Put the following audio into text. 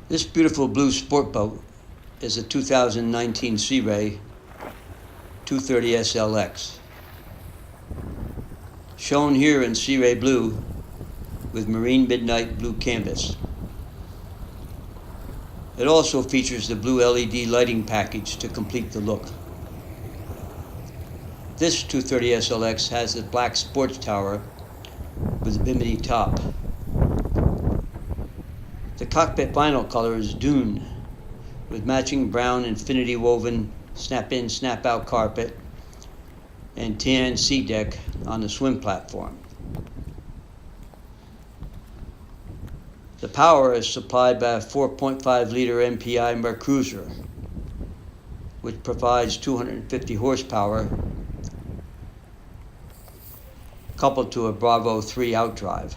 This beautiful blue sport boat is a 2019 Sea Ray 230 SLX. Shown here in Sea Ray blue with marine midnight blue canvas. It also features the blue LED lighting package to complete the look. This 230 SLX has a black sports tower with a bimini top. The cockpit vinyl color is dune with matching brown infinity woven snap-in, snap-out carpet and tan sea deck on the swim platform. The power is supplied by a 4.5 liter MPI MerCruiser, which provides 250 horsepower coupled to a Bravo 3 outdrive.